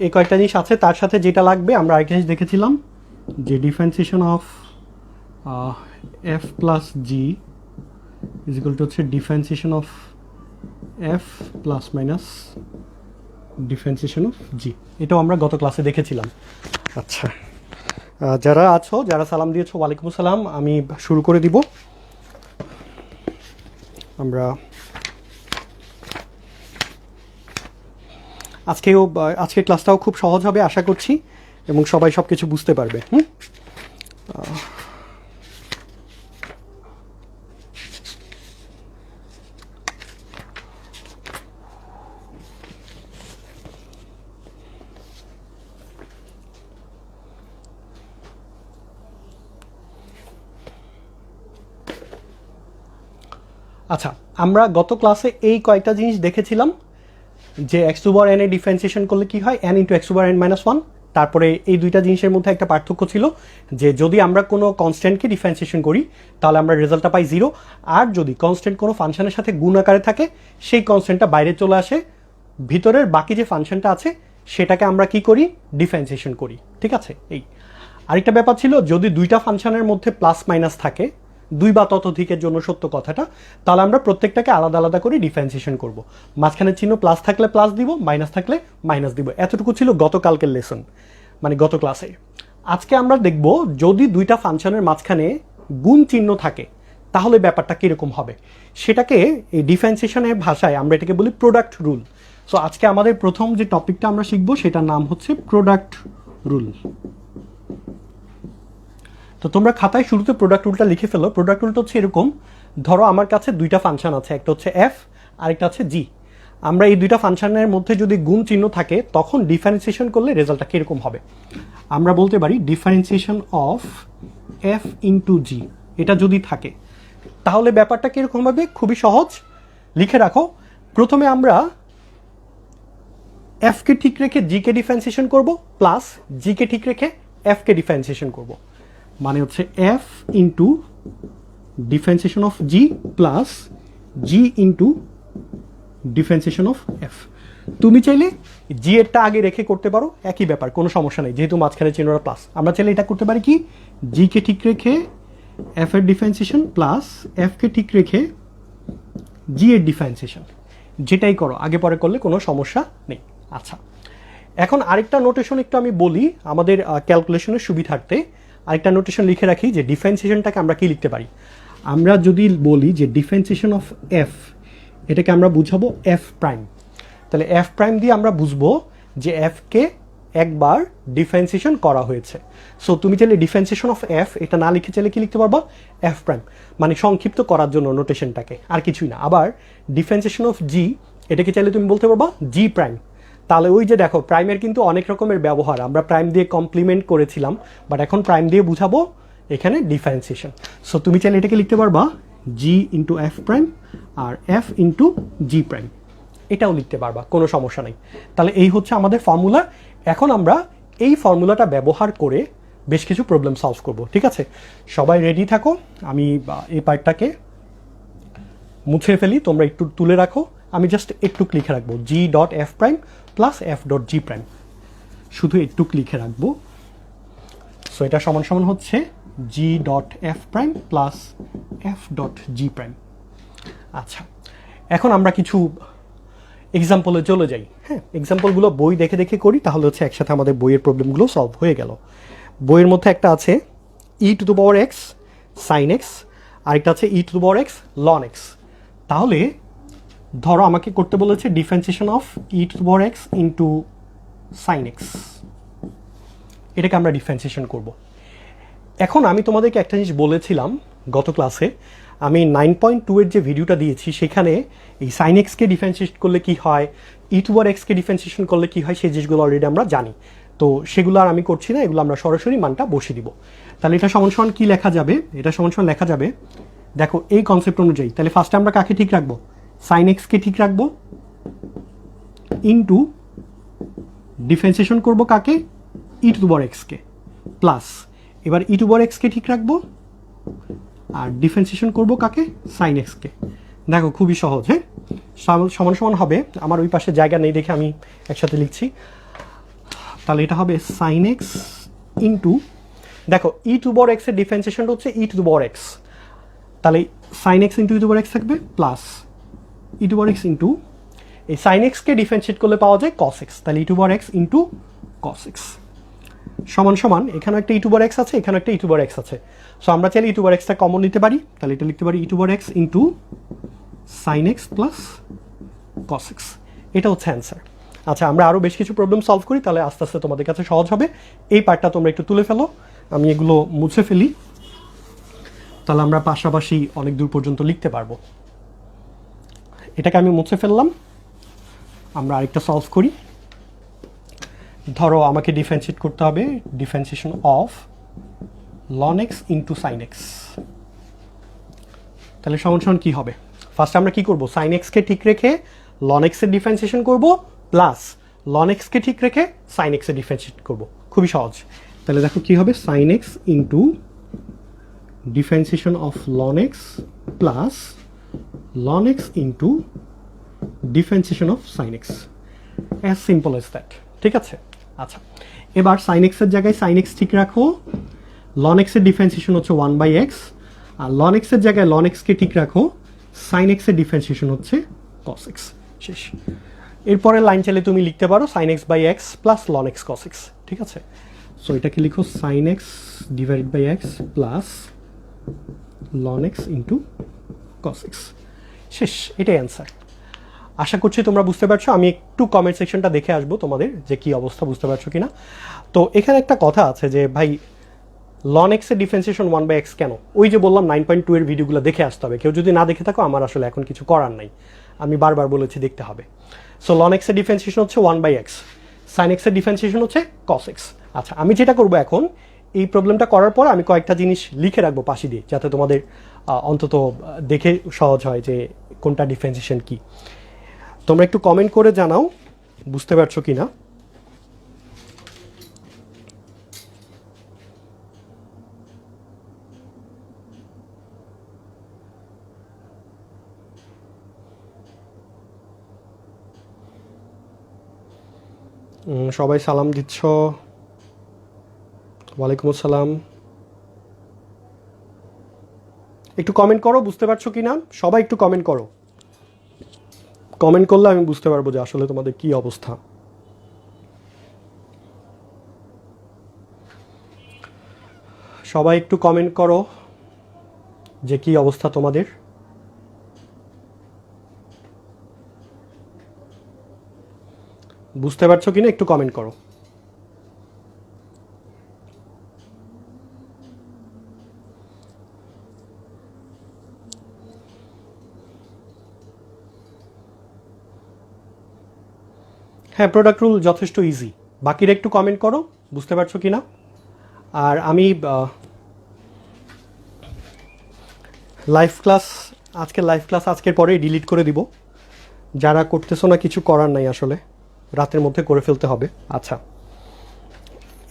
এই কয়েকটা জিনিস আছে, তার সাথে যেটা লাগবে আমরা আরেকটা জিনিস দেখেছিলাম যে differentiation of f plus g is equal to হচ্ছে differentiation of f plus minus differentiation of g. এটাও আমরা গত ক্লাসে দেখেছিলাম। আচ্ছা, যারা আছো, যারা সালাম দিয়েছো, ওয়ালাইকুম আসসালাম। আমি শুরু করে দিব। আমরা আজকের ক্লাসটাও খুব সহজ হবে আশা করছি, এবং সবাই সব কিছু বুঝতে পারবে। আচ্ছা, আমরা গত ক্লাসে এই কয়েকটা জিনিস দেখেছিলাম যে এক্স টু পাওয়ার এন এ ডিফারেন্সিয়েশন করলে কি হয়, n into x to power n minus one. তারপরে এই দুইটা জিনিসের মধ্যে একটা পার্থক্য ছিল যে যদি আমরা কোনো কনস্ট্যান্টকে ডিফারেন্সিয়েশন করি তাহলে আমরা রেজাল্টটা পাই জিরো, আর যদি কনস্ট্যান্ট কোনো ফাংশনের সাথে গুণ আকারে থাকে সেই কনস্ট্যান্টটা বাইরে চলে আসে, ভিতরের বাকি যে ফাংশনটা আছে সেটাকে আমরা কি করি, ডিফারেন্সিয়েশন করি। ঠিক আছে। এই আরেকটা ব্যাপার ছিল, যদি দুইটা ফাংশনের মধ্যে প্লাস মাইনাস থাকে, দুই বা ততোধিকের জন্য সত্য কথাটা, তাহলে আমরা প্রত্যেকটাকে আলাদা আলাদা করে ডিফারেন্সিয়েশন করব। মাঝখানের চিহ্ন প্লাস থাকলে প্লাস দিব, মাইনাস থাকলে মাইনাস দিব। এতটুকু ছিল গতকালকের লেসন, মানে গত ক্লাসে। আজকে আমরা দেখব যদি দুইটা ফাংশনের মাঝখানে গুণ চিহ্ন থাকে তাহলে ব্যাপারটা কীরকম হবে, সেটাকে এই ডিফারেন্সিয়েশনের ভাষায় আমরা এটাকে বলি প্রোডাক্ট রুল। সো আজকে আমাদের প্রথম যে টপিকটা আমরা শিখবো সেটার নাম হচ্ছে প্রোডাক্ট রুল। তো তোমরা খাতায় শুরুতে প্রোডাক্ট রুলটা লিখে ফেলো। প্রোডাক্ট রুলটা হচ্ছে এরকম, ধরো আমার কাছে দুইটা ফাংশন আছে, একটা হচ্ছে এফ আরেকটা হচ্ছে জি। আমরা এই দুইটা ফাংশনের মধ্যে যদি গুণ চিহ্ন থাকে তখন ডিফারেন্সিয়েশন করলে রেজাল্টটা কীরকম হবে। আমরা বলতে পারি ডিফারেন্সিয়েশন অফ এফ ইন্টু জি, এটা যদি থাকে তাহলে ব্যাপারটা কীরকম হবে, খুবই সহজ, লিখে রাখো। প্রথমে আমরা এফকে ঠিক রেখে জিকে ডিফারেন্সিয়েশন করব, প্লাস জিকে ঠিক রেখে এফকে ডিফারেন্সিয়েশন করব, মানে হচ্ছে F into differentiation of G plus G into differentiation of F. তুমি চাইলে জি এরটা আগে রেখে করতে পারো, একই ব্যাপার, কোনো সমস্যা নেই, যেহেতু মাঝখানে চিহ্নটা প্লাস। আমরা চাইলে এটা করতে পারি কি, জিকে ঠিক রেখে এফ এর ডিফারেন্সিয়েশন প্লাস এফকে ঠিক রেখে জি এর ডিফারেন্সিয়েশন, যেটাই করো আগে পরে করলে কোনো সমস্যা নেই। আচ্ছা, এখন আরেকটা নোটেশন একটু আমি বলি আমাদের ক্যালকুলেশনের সুবিধার্থে। আরেকটা নোটেশন লিখে রাখি যে ডিফারেন্সিয়েশনটাকে আমরা কি লিখতে পারি। আমরা যদি বলি যে ডিফারেন্সিয়েশন অফ এফ, এটাকে আমরা বুঝাবো এফ প্রাইম, তাহলে এফ প্রাইম দিয়ে আমরা বুঝবো যে এফকে একবার ডিফারেন্সিয়েশন করা হয়েছে। সো তুমি চাইলে ডিফারেন্সিয়েশন অফ এফ এটা না লিখে চাইলে কি লিখতে পারবা, এফ প্রাইম, মানে সংক্ষিপ্ত করার জন্য নোটেশনটাকে, আর কিছুই না। আবার ডিফারেন্সিয়েশন অফ জি, এটাকে চাইলে তুমি বলতে পারবা জি প্রাইম। তাহলে ওই যে দেখো, প্রাইমের কিন্তু অনেক রকমের ব্যবহার, আমরা প্রাইম দিয়ে কমপ্লিমেন্ট করেছিলাম, বাট এখন প্রাইম দিয়ে বুঝাবো এখানে ডিফারেন্সিয়েশন। সো তুমি চাইলে এটাকে লিখতে পারবা জি ইন্টু এফ প্রাইম আর এফ ইন্টু জি প্রাইম, এটাও লিখতে পারবা, কোনো সমস্যা নেই। তাহলে এই হচ্ছে আমাদের ফর্মুলা। এখন আমরা এই ফর্মুলাটা ব্যবহার করে বেশ কিছু প্রবলেম সলভ করব। ঠিক আছে, সবাই রেডি থাকো। আমি এই পার্টটাকে মুছে ফেলি, তোমরা একটু তুলে রাখো। আমি জাস্ট একটু লিখে রাখবো G dot F prime plus F dot জি প্রাইম, শুধু একটু লিখে রাখবো। সো এটা সমান সমান হচ্ছে G dot F prime plus F dot জি প্রাইম। আচ্ছা, এখন আমরা কিছু এক্সাম্পলে চলে যাই। হ্যাঁ, এক্সাম্পলগুলো বই দেখে দেখে করি, তাহলে হচ্ছে একসাথে আমাদের বইয়ের প্রবলেমগুলো সলভ হয়ে গেল। বইয়ের মধ্যে একটা আছে e to the power x sine x, আরেকটা আছে e to the power x ln x. তাহলে ধরো আমাকে করতে বলেছে differentiation of e to the power x into sine x, এটাকে আমরা ডিফারেন্সিয়েশন করব। এখন আমি তোমাদেরকে একটা জিনিস বলেছিলাম গত ক্লাসে, আমি 9.2 এর যে ভিডিওটা দিয়েছি সেখানে এই সাইন এক্সকে ডিফারেন্সিয়েট করলে কি হয়, ই টু পাওয়ার এক্সকে ডিফারেন্সিয়েশন করলে কি হয়, সেই জিনিসগুলো অলরেডি আমরা জানি। তো সেগুলো আর আমি করছি না, এগুলো আমরা সরাসরি মানটা বসিয়ে দিব। তাহলে এটা সমান সমান কী লেখা যাবে, এটা সমান সমান লেখা যাবে, দেখো এই কনসেপ্ট অনুযায়ী। তাহলে ফার্স্টে আমরা কাকে ঠিক রাখবো, সাইন এক্সকে ঠিক রাখবো, ইন্টু ডিফারেন্সিয়েশন করবো কাকে, ই টু পাওয়ার এক্সকে, প্লাস এবার ই টু পাওয়ার এক্সকে ঠিক রাখবো আর ডিফারেন্সিয়েশন করবো কাকে, সাইন এক্সকে। দেখো খুবই সহজ। হ্যাঁ, সমান সমান হবে, আমার ওই পাশে জায়গা নেই দেখে আমি একসাথে লিখছি। তাহলে এটা হবে সাইন এক্স ইন্টু, দেখো ই টু পাওয়ার এক্সের ডিফারেন্সিয়েশনটা হচ্ছে ই টু পাওয়ার এক্স, তাহলে sign x into e to power x থাকবে plus e to power x into, এই সাইন এক্সকে ডিফারেন্সিয়েট করলে পাওয়া যায় কস এক্স, তাহলে ই to power x into cos x সমান সমান এখানে একটা ই টু পাওয়ার এক্স আছে, এখানে একটা ই টু পাওয়ার এক্স আছে, সো আমরা চাইলে ই টু পাওয়ার এক্সটা কমন নিতে পারি, তাহলে এটা লিখতে পারি e to power x into sine x plus cos x, এটা হচ্ছে অ্যান্সার। আচ্ছা, আমরা আরও বেশ কিছু প্রবলেম সলভ করি, তাহলে আস্তে আস্তে তোমাদের কাছে সহজ হবে। এই পার্টটা তোমরা একটু তুলে ফেলো, আমি এগুলো মুছে ফেলি, তাহলে আমরা পাশাপাশি অনেক দূর পর্যন্ত লিখতে পারবো। এটাকে আমি মুছে ফেললাম, আমরা আরেকটা সলভ করি। ধরো আমাকে ডিফারেন্সিয়েট করতে হবে differentiation of ln x into sine x, তাহলে সমান সমান কী হবে? ফার্স্ট আমরা কি করব, সাইন এক্সকে ঠিক রেখে লন এক্সের ডিফারেন্সিয়েশন করব, প্লাস লন এক্সকে ঠিক রেখে সাইন এক্সের ডিফারেন্সিয়েট করব, খুবই সহজ। তাহলে দেখো কী হবে, sine x into differentiation of ln x plus ln x into differentiation of sine x, as simple as that. ঠিক আছে, আচ্ছা এবার সাইন এক্সের জায়গায় সাইন এক্স ঠিক রাখো, লন এক্সের ডিফারেন্সিয়েশন হচ্ছে 1/x, আর লন এক্সের জায়গায় লন এক্সকে ঠিক রাখো, সাইন এক্সের ডিফারেন্সিয়েশন হচ্ছে কস এক্স, শেষ। এরপরে লাইন চাইলে তুমি লিখতে পারো sine x by x plus ln x cos x, ঠিক আছে। সো এটাকে লিখো sine x divided by x plus ln x into cos x, শেষ, এটাই অ্যান্সার। আশা করছি তোমরা বুঝতে পারছো। আমি একটু কমেন্ট সেকশনটা দেখে আসবো তোমাদের যে কী অবস্থা, বুঝতে পারছো কিনা। তো এখানে একটা কথা আছে যে ভাই লন এক্সের ডিফারেন্সিয়েশন 1/x কেন, ওই যে বললাম 9.2 এর ভিডিওগুলো দেখে আসতে হবে, কেউ যদি না দেখে থাকো আমার আসলে এখন কিছু করার নাই, আমি বারবার বলেছি দেখতে হবে। সো লন এক্সের ডিফারেন্সিয়েশন হচ্ছে 1/x, সাইন এক্সের ডিফারেন্সিয়েশন হচ্ছে কস এক্স। আচ্ছা, আমি যেটা করবো এখন, এই প্রবলেমটা করার পর আমি কয়েকটা জিনিস লিখে রাখবো পাশে দিয়ে, যাতে তোমাদের অন্তত দেখে সহজ হয় যে কোনটা ডিফারেন্সিয়েশন কী। তোমরা একটু কমেন্ট করে জানাও বুঝতে পারছো কি না। সবাই সালাম দিচ্ছ, ওয়ালাইকুম আসসালাম। একটু কমেন্ট করো বুঝতে পারছো কি না, সবাই একটু কমেন্ট করো, কমেন্ট করলে আমি বুঝতে পারবো যে আসলে তোমাদের কি অবস্থা। সবাই একটু কমেন্ট করো যে কি অবস্থা তোমাদের। বুঝতে পারছো কিনা একটু কমেন্ট করো। হ্যাঁ, প্রোডাক্ট রুল যথেষ্ট ইজি, বাকিরা একটু কমেন্ট করো বুঝতে পারছো কিনা। আর আমি লাইভ ক্লাস আজকের পরেই ডিলিট করে দিব, যারা করতেছো না কিছু করার নাই, আসলে রাতের মধ্যে করে ফেলতে হবে। আচ্ছা,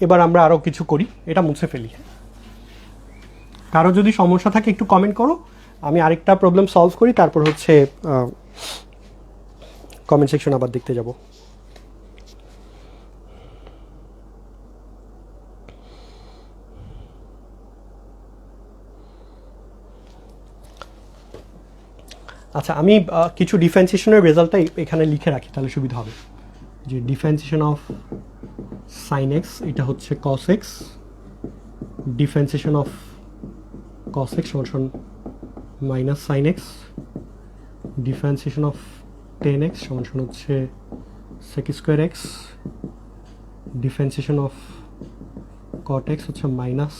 এবার আমরা আরও কিছু করি, এটা মুছে ফেলি। কারো যদি সমস্যা থাকে একটু কমেন্ট করো, আমি আরেকটা প্রবলেম সলভ করি, তারপর হচ্ছে কমেন্ট সেকশন আবার দেখতে যাব। আচ্ছা, আমি কিছু ডিফারেন্সিয়েশনের রেজাল্টটা এখানে লিখে রাখি, তাহলে সুবিধা হবে। যে ডিফারেন্সিয়েশন অফ সাইন এক্স, এটা হচ্ছে cos x, differentiation of cos x সমান minus sine x, differentiation of tan x সমান হচ্ছে sec square x, differentiation of cot x হচ্ছে minus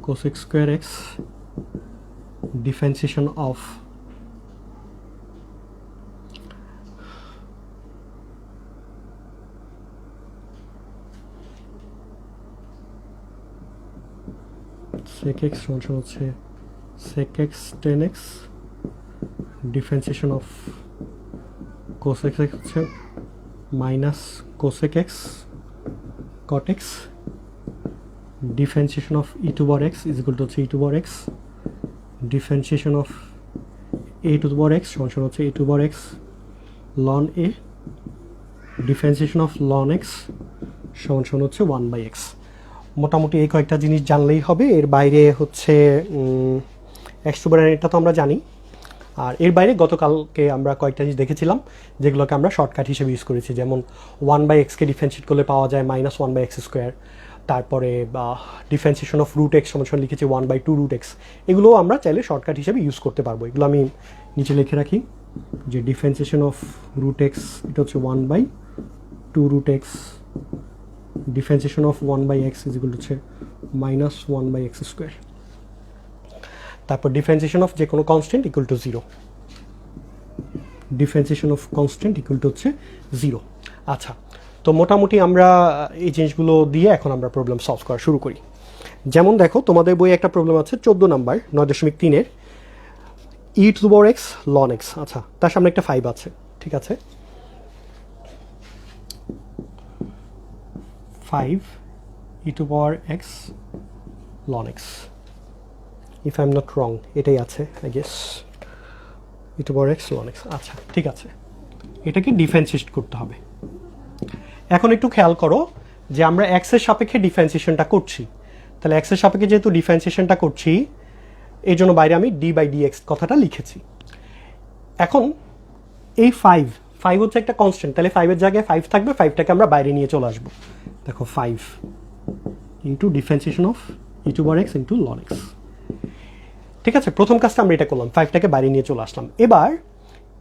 cosec square x, differentiation of sec x সমান হচ্ছে sec x tan x, differentiation of cosec x হচ্ছে minus cosec x cot x, differentiation of e to power x is equal to হচ্ছে e to power x, differentiation of a to power x সমান হচ্ছে a to power x ln a, differentiation of ln x সমান সমান হচ্ছে 1/x। মোটামুটি এই কয়েকটা জিনিস জানলেই হবে। এর বাইরে হচ্ছে x টু পাওয়ার n এটা তো আমরা জানি। আর এর বাইরে গতকালকে আমরা কয়েকটা জিনিস দেখেছিলাম যেগুলোকে আমরা শর্টকাট হিসেবে ইউজ করেছি, যেমন 1/x-কে ডিফারেন্সিয়েট করলে পাওয়া যায় -1/x²। তারপরে ডিফারেন্সিয়েশন অফ রুট এক্স সমান সমান লিখেছি 1/2√x। এগুলোও আমরা চাইলে শর্টকাট হিসেবে ইউজ করতে পারবো। এগুলো আমি নিচে লিখে রাখি যে ডিফারেন্সিয়েশন অফ রুট এক্স এটা হচ্ছে 1/2√x, differentiation of 1/x equal হচ্ছে -1/x²। তারপর ডিফারেন্সিয়েশন অফ যে কোনো constant equal to 0, differentiation of constant equal to হচ্ছে 0। আচ্ছা, তো মোটামুটি আমরা এই জিনিসগুলো দিয়ে এখন আমরা প্রবলেম সলভ করা শুরু করি। যেমন দেখো, তোমাদের বইয়ে একটা প্রবলেম আছে 14 নাম্বার 9.3-এর e⁻x ln x। আচ্ছা, তার সামনে একটা 5 আছে, ঠিক আছে, 5 e⁻x ln x, if I am not wrong এটাই আছে I guess, e⁻x ln x। আচ্ছা, ঠিক আছে, এটাকে ডিফারেন্সিয়েট করতে হবে। এখন একটু খেয়াল করো যে আমরা এক্সের সাপেক্ষে ডিফারেন্সিয়েশনটা করছি, তাহলে এক্সের সাপেক্ষে যেহেতু ডিফারেন্সিয়েশনটা করছি এই জন্য বাইরে আমি d/dx কথাটা লিখেছি। এখন এই 5 হচ্ছে একটা কনস্ট্যান্ট, তাহলে 5-এর জায়গায় 5 থাকবে, 5টাকে আমরা বাইরে নিয়ে চলে আসবো। দেখো 5 into differentiation of e⁻x into ln x। ঠিক আছে, প্রথম কাজটা আমরা এটা করলাম, 5টাকে বাইরে নিয়ে চলে আসলাম। এবার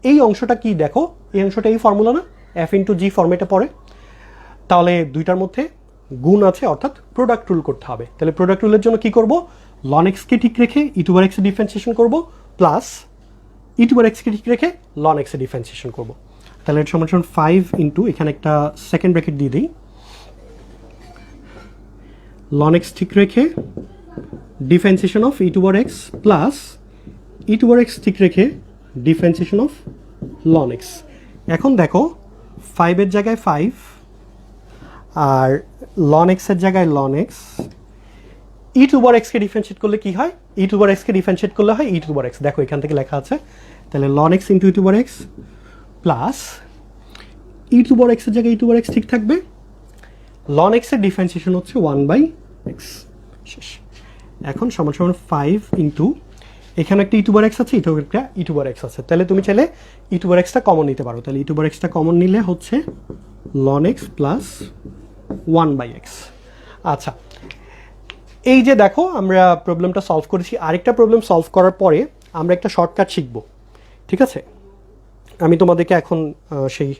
এই অংশটা কি দেখো, এই অংশটা এই ফর্মুলা না, f/g ফর্মেটে পড়ে, তাহলে দুইটার মধ্যে গুণ আছে অর্থাৎ প্রোডাক্ট রুল করতে হবে। তাহলে প্রোডাক্ট রুলের জন্য কি করব, ln x-কে ঠিক রেখে e⁻x এর ডিফারেন্সিয়েশন করব, প্লাস e⁻x-কে ঠিক রেখে ln x এর ডিফারেন্সিয়েশন করব। তাহলে এটা সমান সমান 5 ইন্টু, এখানে একটা সেকেন্ড ব্র্যাকেট দিয়ে দিই, ln x ঠিক রেখে differentiation of e⁻x plus e⁻x ঠিক রেখে ডিফারেন্সিয়েশন অফ ln x। এখন দেখো 5-এর জায়গায় 5 আর ln x এর জায়গায় ln x, e⁻x-কে ডিফারেন্সিয়েট করলে কি হয়, e⁻x-কে ডিফারেন্সিয়েট করলে হয় e⁻x, দেখো এখান থেকে লেখা আছে। তাহলে ln x into e⁻x plus e⁻x এর জায়গায় e⁻x ঠিক থাকবে, ln x এর ডিফারেন্সিয়েশন হচ্ছে 1/x। শেষ। এখন সমান সমান 5 ইন্টু, এখানে একটা e⁻x আছে, এটাও একটা e⁻x আছে, তাহলে তুমি চাইলে e⁻x-টা কমন নিতে পারো। তাহলে e⁻x-টা কমন নিলে হচ্ছে ln x প্লাস 1/x। আচ্ছা, এই যে দেখো আমরা প্রবলেমটা সলভ করেছি। আরেকটা প্রবলেম সলভ করার পরে আমরা একটা শর্টকাট শিখব, ঠিক আছে? আমি তোমাদেরকে এখন সেই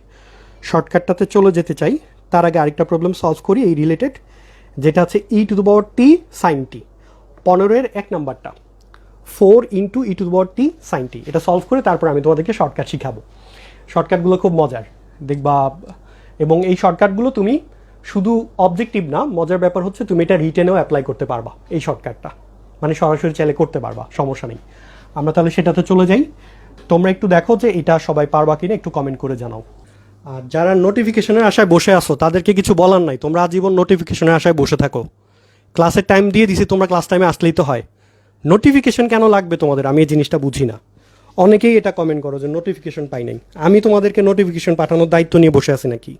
শর্টকাটটাতে চলে যেতে চাই। তার আগে আরেকটা প্রবলেম সলভ করি এই রিলেটেড, যেটা আছে e⁻t sin t, 15-এর 1 নাম্বারটা 4 ইন্টু e⁻t sin t। এটা সলভ করে তারপর আমি তোমাদেরকে শর্টকাট শিখাবো। শর্টকাটগুলো খুব মজার দেখবা, এবং এই শর্টকাটগুলো তুমি শুধু অবজেক্টিভ না, মজার ব্যাপার হচ্ছে তুমি এটা রিটেনেও অ্যাপ্লাই করতে পারবা। এই শর্টকাটটা মানে সরাসরি চাইলে করতে পারবা, সমস্যা নেই। আমরা তাহলে সেটাতে চলে যাই। তোমরা একটু দেখো যে এটা সবাই পারবা কিনা, একটু কমেন্ট করে জানাও। আর যারা নোটিফিকেশনের আশায় বসে আসো তাদেরকে কিছু বলার নাই, তোমরা আজীবন নোটিফিকেশনের আশায় বসে থাকো। ক্লাসের টাইম দিয়ে দিছি, তোমরা ক্লাস টাইমে আসলেই তো হয়। নোটিফিকেশন কেন লাগবে তোমাদের, আমি এই জিনিসটা বুঝি না। অনেকেই এটা কমেন্ট করো যে নোটিফিকেশন পাই নাই। আমি তোমাদেরকে নোটিফিকেশন পাঠানোর দায়িত্ব নিয়ে বসে আছি নাকি?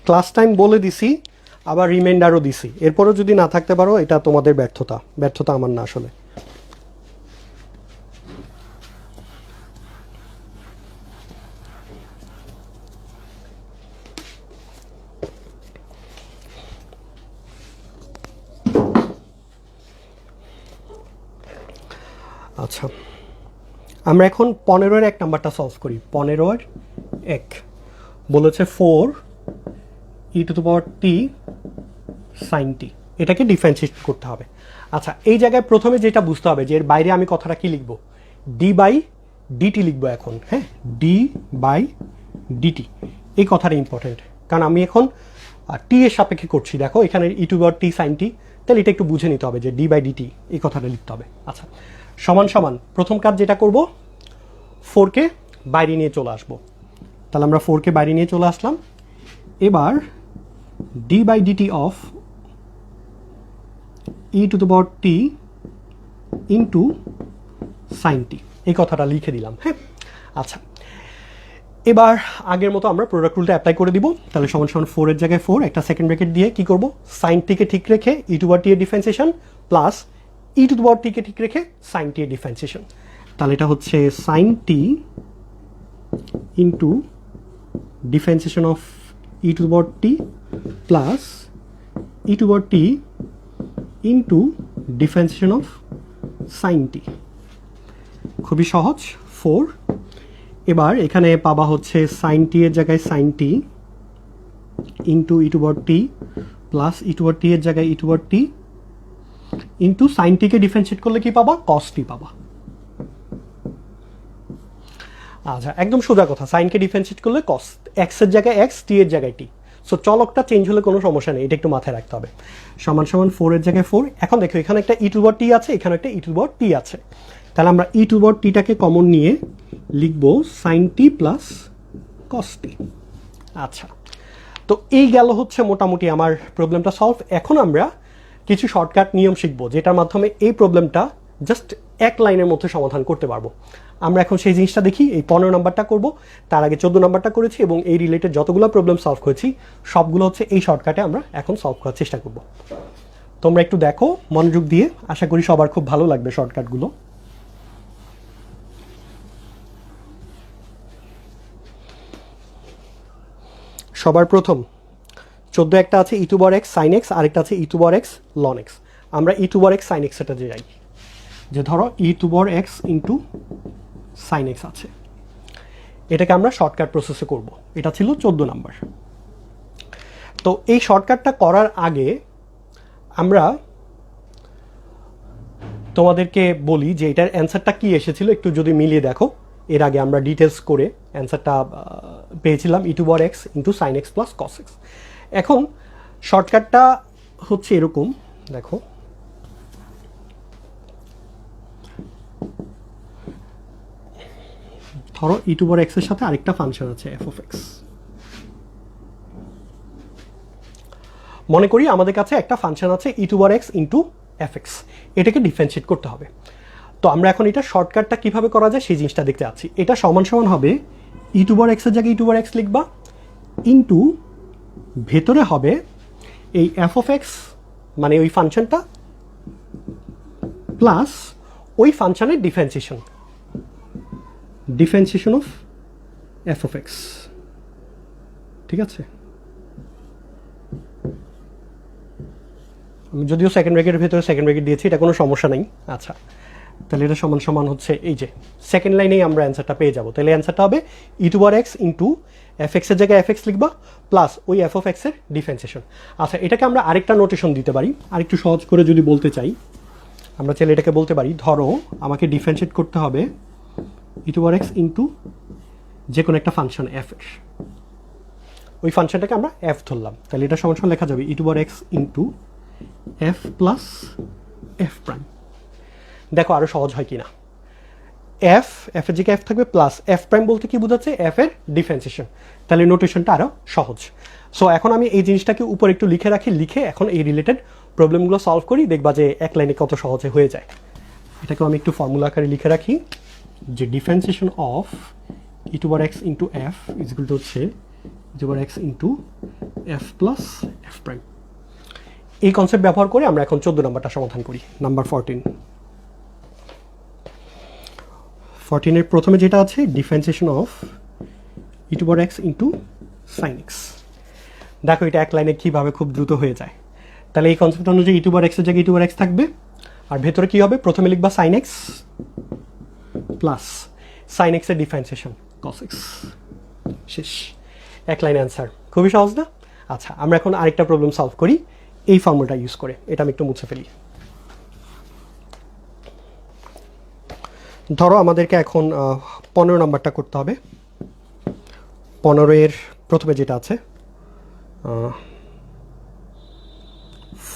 ক্লাস টাইম বলে দিছি, আবার রিমাইন্ডারও দিছি, এরপরও যদি না থাকতে পারো এটা তোমাদের ব্যর্থতা, ব্যর্থতা আমার না আসলে। আচ্ছা, আমরা এখন 15-এর 1 নাম্বারটা সলভ করি। 15-এর 1 বলেছে 4 e⁻t sin t, এটাকে ডিফারেন্সিয়েট করতে হবে। আচ্ছা, এই জায়গায় প্রথমে যেটা বুঝতে হবে যে এর বাইরে আমি কথাটা কি লিখবো, d/dt লিখবো এখন। হ্যাঁ, d/dt, এই কথাটা ইম্পর্টেন্ট, কারণ আমি এখন t এর সাপেক্ষে করছি। দেখো এখানে e⁻t sin t, তাহলে এটা একটু বুঝে নিতে হবে যে d/dt এই কথাটা লিখতে হবে। আচ্ছা, সমান সমান প্রথম কাজ যেটা করব, 4-কে বাইরে নিয়ে চলে আসবো। তাহলে আমরা 4-কে বাইরে নিয়ে চলে আসলাম। এবার d/dt of e⁻t into sign টি, এই কথাটা লিখে দিলাম। হ্যাঁ, আচ্ছা, এবার আগের মতো আমরা প্রোডাক্ট রুলটা অ্যাপ্লাই করে দিব। তাহলে সমান সমান 4 এর জায়গায় 4, একটা সেকেন্ড ব্র্যাকেট দিয়ে কি করব, সাইন টিকে ঠিক রেখে ই টু পাওয়ার টি এর ডিফারেন্সিয়েশন প্লাস ই টু পাওয়ার টিকে ঠিক রেখে সাইন টি এর ডিফারেন্সিয়েশন। তাহলে এটা হচ্ছে sine t into differentiation of e to power t plus e to power t into differentiation of sine t. খুবই সহজ, 4। এবার এখানে পাবা হচ্ছে সাইন টি এর জায়গায় sign t into e to power t plus e to power টি এর জায়গায় ই to power t into sign টিকে ডিফারেন্সিয়েট করলে কি পাবা, কস টি পাবা। আচ্ছা, একদম সোজা কথা, সাইনকে ডিফারেন্সিয়েট করলে কস, এক্স এর জায়গায় এক্স, টি এর জায়গায় টি। সো চলকটা চেঞ্জ হলে কোনো সমস্যা নেই, এটা একটু মাথায় রাখতে হবে। সমান সমান 4 এর জায়গায় 4। এখন দেখো এখানে একটা ই টু পাওয়ার টি আছে, এখানে একটা ই টু পাওয়ার টি আছে। তাহলে আমরা ই টু পাওয়ার টিটাকে কমন নিয়ে লিখব সাইন টি প্লাস কস টি। আচ্ছা, তো এই গেল হচ্ছে মোটামুটি আমার প্রবলেমটা সলভ। এখন আমরা কিছু শর্টকাট নিয়ম শিখবো, যেটার মাধ্যমে এই প্রবলেমটা জাস্ট এক লাইনের মধ্যে সমাধান করতে পারবো। আমরা এখন সেই জিনিসটা দেখি। এই 15 নাম্বারটা করব, তার আগে 14 নাম্বারটা করেছি এবং এই রিলেটেড যতগুলো প্রবলেম সলভ করেছি সবগুলো হচ্ছে এই শর্টকাটে আমরা এখন সলভ করার চেষ্টা করব। তোমরা একটু দেখো মনোযোগ দিয়ে, আশা করি সবার খুব ভালো লাগবে শর্টকাটগুলো। সবার প্রথম 14 একটা আছে e to power x sine x, আরেকটা আছে e to power x ln x. আমরা ই to power x sine x এটা যে যাই, যে ধরো ই to power x into sine x আছে, এটাকে আমরা শর্টকাট প্রসেসে করব। এটা ছিল 14 নাম্বার। তো এই শর্টকাটটা করার আগে আমরা তোমাদেরকে বলি যে এটার অ্যান্সারটা কি এসেছিল, একটু যদি মিলিয়ে দেখো। এর আগে আমরা ডিটেলস করে অ্যান্সারটা পেয়েছিলাম e to power x into sine x plus cos x. এখন শর্টকাটটা হচ্ছে এরকম, দেখো ধরো ই টু পাওয়ার এক্স এর সাথে আরেকটা ফাংশন আছে এফ অফ এক্স। মনে করি আমাদের কাছে একটা ফাংশন আছে e to power x into F x, এটাকে ডিফারেন্সিয়েট করতে হবে। তো আমরা এখন এটা শর্টকাটটা কিভাবে করা যায় সেই জিনিসটা দেখতে যাচ্ছি। এটা সমান সমান হবে ই টু পাওয়ার এক্সের জায়গায় ই টু পাওয়ার এক্স লিখবা, ইন্টু ভেতরে হবে এই এফ অফ এক্স মানে ওই ফাংশনটা প্লাস ওই ফাংশনের differentiation of F of x. ঠিক আছে, আমি যদিও সেকেন্ড ব্র্যাকেটের ভেতরে সেকেন্ড ব্র্যাকেট দিয়েছি, এটা কোনো সমস্যা নেই। আচ্ছা, তাহলে এটা সমান সমান হচ্ছে এই যে সেকেন্ড লাইনেই আমরা অ্যান্সারটা পেয়ে যাবো। তাহলে অ্যান্সারটা হবে ই to power x into F এক্সের জায়গায় এফ এক্স লিখবা প্লাস ওই এফ অফ এক্সের ডিফারেন্সিয়েশন। আচ্ছা, এটাকে আমরা আরেকটা নোটেশন দিতে পারি, আরেকটু সহজ করে যদি বলতে চাই আমরা চাইলে এটাকে বলতে পারি, ধরো আমাকে ডিফারেন্সিয়েট করতে হবে ই টু পাওয়ার এক্স ইন্টু যে কোনো একটা ফাংশন এফ এর, ওই ফাংশনটাকে আমরা এফ ধরলাম। তাহলে এটা সমান সমান লেখা যাবে e to power x into f plus f prime. দেখো আরো সহজ হয় কিনা, এফ এর জায়গায় এফ থাকবে প্লাস এফ প্রাইম বলতে কি বোঝাচ্ছে, এফ এর ডিফারেন্সিয়েশন। তাহলে নোটেশনটা আরো সহজ। সো এখন আমি এই জিনিসটাকে উপর একটু লিখে রাখি, লিখে এখন এই রিলেটেড প্রবলেমগুলো সলভ করি, দেখবা যে এক লাইনে কত সহজে হয়ে যায়। এটাকেও আমি একটু ফর্মুলা আকারে লিখে রাখি, যে differentiation of e to power x into f is equal to হচ্ছে e to power x into f plus f prime. এই কনসেপ্ট ব্যবহার করে আমরা এখন 14 নাম্বারটা সমাধান করি। নাম্বার 14 এর প্রথমে যেটা আছে differentiation of e to power x into sine x. দেখো এটা এক লাইনে কীভাবে খুব দ্রুত হয়ে যায়। তাহলে এই কনসেপ্ট অনুযায়ী ই টু পাওয়ার এক্সের জায়গায় ই টু পাওয়ার এক্স থাকবে, আর ভেতরে কী হবে, প্রথমে লিখবা সাইন এক্স প্লাস সাইন এক্সের ডিফারেন্সিয়েশন কস এক্স। শেষ, এক লাইন অ্যান্সার। খুবই সহজ না? আচ্ছা, আমরা এখন আরেকটা প্রবলেম সলভ করি এই ফর্মুলাটা ইউজ করে। এটা আমি একটু মুছে ফেলি। ধরো আমাদেরকে এখন 15 নাম্বারটা করতে হবে। 15 এর প্রথমে যেটা আছে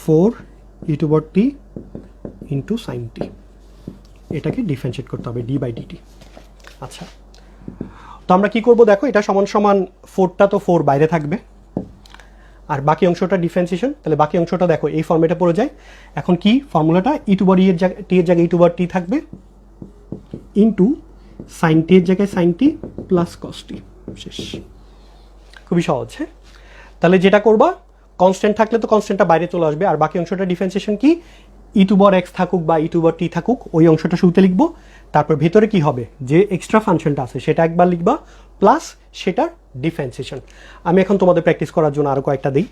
4 ই to power t into sign টি, এটাকে ডিফারেন্সিয়েট করতে হবে ডি বাই ডিটি। আচ্ছা, তো আমরা কি করব, দেখো এটা সমান সমান 4টা তো 4 বাইরে থাকবে আর বাকি অংশটা ডিফারেন্সিয়েশন। তাহলে বাকি অংশটা দেখো এই ফর্মেটে পড়ে যায়। এখন কি ফর্মুলাটা, ই টু পাওয়ার টি এর জায়গায় ই টু পাওয়ার টি থাকবে ইন্টু সাইন টি এর জায়গায় সাইন টি প্লাস কস টি। শেষ। খুবই সহজ। হ্যাঁ, তাহলে যেটা করবা, কনস্ট্যান্ট থাকলে তো কনস্ট্যান্টটা বাইরে চলে আসবে, আর বাকি অংশটা ডিফারেন্সিয়েশন কি, ই টু পাওয়ার এক্স থাকুক বা ই টু পাওয়ার টি থাকুক, ওই অংশটা শুরুতে লিখবো, তারপর ভেতরে কি হবে, যে এক্সট্রা ফাংশনটা আছে সেটা একবার লিখবা, প্লাস সেটার ডিফারেন্সিয়েশন। আমি এখন তোমাদের প্র্যাকটিস করার জন্য আরও কয়েকটা দিই।